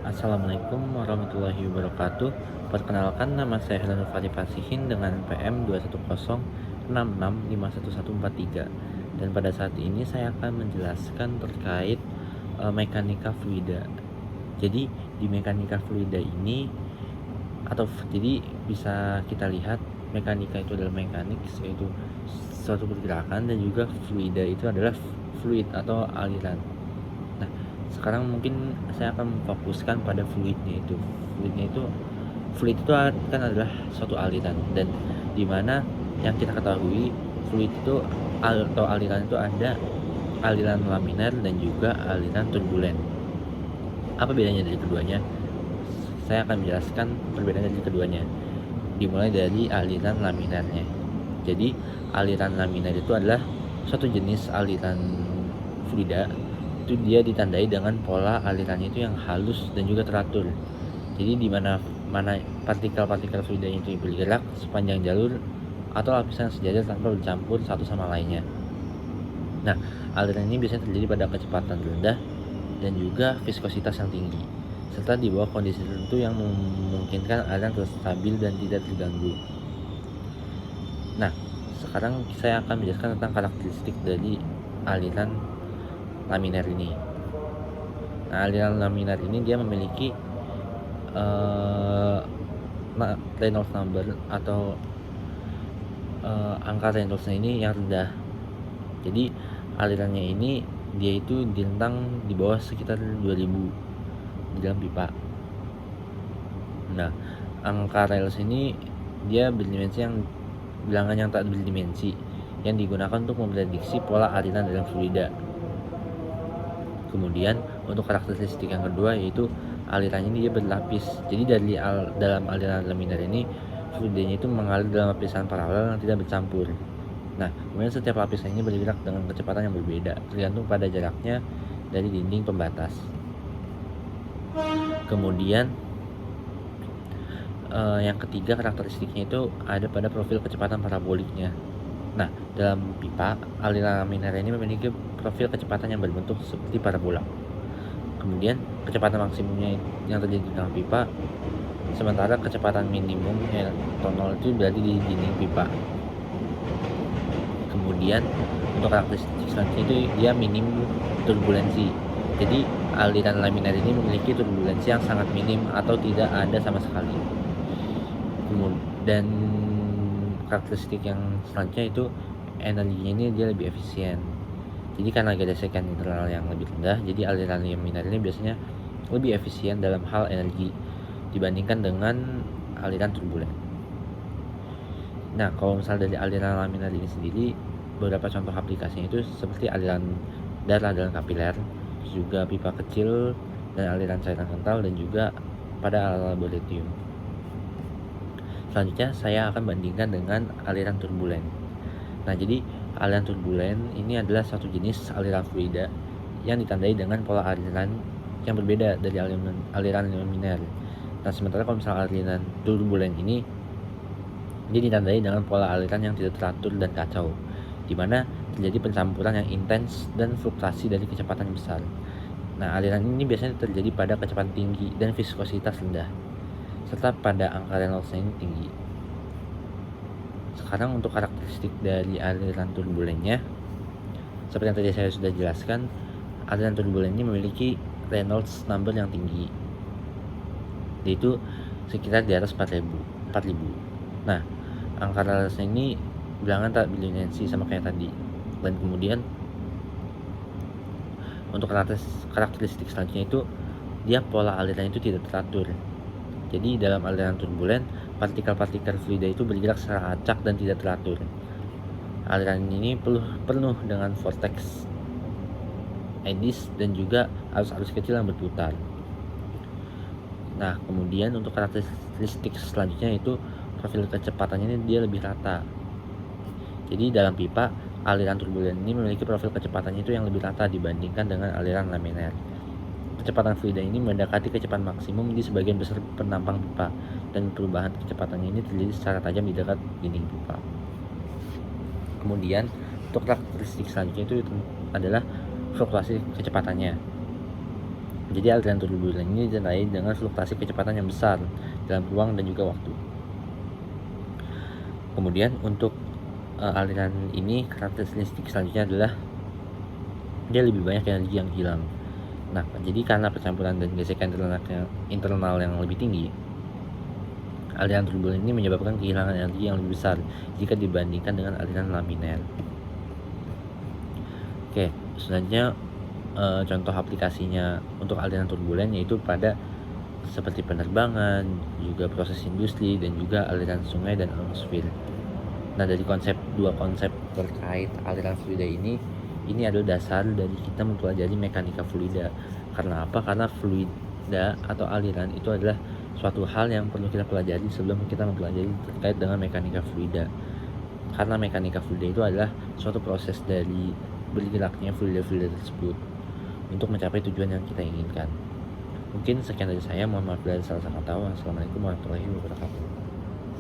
Assalamualaikum warahmatullahi wabarakatuh. Perkenalkan, nama saya Heranov Fari Pasihin dengan PM 21066511143. Dan pada saat ini saya akan menjelaskan terkait mekanika fluida. Jadi di mekanika fluida ini jadi bisa kita lihat mekanika itu adalah mekanik, yaitu suatu pergerakan, dan juga fluida itu adalah fluid atau aliran. Nah, sekarang mungkin saya akan memfokuskan pada fluidnya itu. Fluid itu kan adalah suatu aliran, dan dimana yang kita ketahui fluid itu atau aliran itu ada aliran laminar dan juga aliran turbulen. Apa bedanya dari keduanya? Saya akan menjelaskan perbedaan dari keduanya. Dimulai dari aliran laminarnya. Jadi aliran laminar itu adalah suatu jenis aliran fluida. Itu dia ditandai dengan pola alirannya itu yang halus dan juga teratur. Jadi di mana partikel-partikel fluidanya itu bergerak sepanjang jalur atau lapisan sejajar tanpa bercampur satu sama lainnya. Nah, aliran ini biasanya terjadi pada kecepatan rendah dan juga viskositas yang tinggi, serta di bawah kondisi tertentu yang memungkinkan aliran terus stabil dan tidak terganggu. Nah, sekarang saya akan menjelaskan tentang karakteristik dari aliran laminar ini. Nah, aliran laminar ini dia memiliki Reynolds number atau angka Reynolds-nya ini yang rendah. Jadi alirannya ini dia itu direntang di bawah sekitar 2000 di dalam pipa. Nah, angka Reynolds ini dia berdimensi yang bilangan yang tak berdimensi yang digunakan untuk memprediksi pola aliran dalam fluida. Kemudian untuk karakteristik yang kedua yaitu alirannya ini dia berlapis. Jadi dalam aliran laminar ini fluidanya itu mengalir dalam lapisan paralel yang tidak bercampur. Nah, kemudian setiap lapisan ini bergerak dengan kecepatan yang berbeda tergantung pada jaraknya dari dinding pembatas. Kemudian yang ketiga karakteristiknya itu ada pada profil kecepatan paraboliknya. Nah, dalam pipa, aliran laminar ini memiliki profil kecepatan yang berbentuk seperti parabola. Kemudian kecepatan maksimumnya yang terjadi di dalam pipa, sementara kecepatan minimum atau nol itu berada di dinding pipa. Kemudian untuk karakteristik selanjutnya itu dia minim turbulensi. Jadi aliran laminar ini memiliki turbulensi yang sangat minim atau tidak ada sama sekali. Dan karakteristik yang selanjutnya itu energinya ini dia lebih efisien. Jadi karena gesekan internal yang lebih rendah, jadi aliran laminar ini biasanya lebih efisien dalam hal energi dibandingkan dengan aliran turbulen. Nah, kalau misal dari aliran laminar ini sendiri, beberapa contoh aplikasinya itu seperti aliran darah dalam kapiler, juga pipa kecil, dan aliran cairan kental, dan juga pada alat laboratorium. Selanjutnya saya akan bandingkan dengan aliran turbulen. Nah, jadi aliran turbulen ini adalah satu jenis aliran fluida yang ditandai dengan pola aliran yang berbeda dari aliran laminar. Nah, sementara kalau misalnya aliran turbulen ini dia ditandai dengan pola aliran yang tidak teratur dan kacau, di mana terjadi pencampuran yang intens dan fluktuasi dari kecepatan besar. Nah, aliran ini biasanya terjadi pada kecepatan tinggi dan viskositas rendah, serta pada angka Reynolds yang tinggi. Sekarang untuk karakteristik dari aliran turbulennya, seperti yang tadi saya sudah jelaskan, aliran turbulen ini memiliki Reynolds number yang tinggi, yaitu sekitar di atas 4000. Nah, angka Reynolds ini bilangan tak berdimensi sama kayak tadi. Dan kemudian untuk karakteristik selanjutnya itu dia pola aliran itu tidak teratur. Jadi dalam aliran turbulen, partikel-partikel fluida itu bergerak secara acak dan tidak teratur. Aliran ini penuh dengan vortex, eddies, dan juga arus-arus kecil yang berputar. Nah, kemudian untuk karakteristik selanjutnya itu profil kecepatannya ini dia lebih rata. Jadi dalam pipa, aliran turbulen ini memiliki profil kecepatannya itu yang lebih rata dibandingkan dengan aliran laminar. Kecepatan fluida ini mendekati kecepatan maksimum di sebagian besar penampang pipa, dan perubahan kecepatannya ini terjadi secara tajam di dekat dinding pipa. Kemudian untuk karakteristik selanjutnya itu adalah fluktuasi kecepatannya. Jadi aliran turbulen ini ditandai dengan fluktuasi kecepatan yang besar dalam ruang dan juga waktu. Kemudian untuk aliran ini, karakteristik selanjutnya adalah dia lebih banyak energi yang hilang. Nah, jadi karena percampuran dan gesekan internal yang lebih tinggi, aliran turbulen ini menyebabkan kehilangan energi yang lebih besar jika dibandingkan dengan aliran laminar. Oke, selanjutnya contoh aplikasinya untuk aliran turbulen yaitu pada seperti penerbangan, juga proses industri, dan juga aliran sungai dan atmosfer. Nah, dari dua konsep terkait aliran fluida ini adalah dasar dari kita mempelajari mekanika fluida. Karena apa? Karena fluida atau aliran itu adalah suatu hal yang perlu kita pelajari sebelum kita mempelajari terkait dengan mekanika fluida. Karena mekanika fluida itu adalah suatu proses dari bergeraknya fluida-fluida tersebut untuk mencapai tujuan yang kita inginkan. Mungkin sekian dari saya, mohon maaf bila salah kata. Wassalamualaikum warahmatullahi wabarakatuh.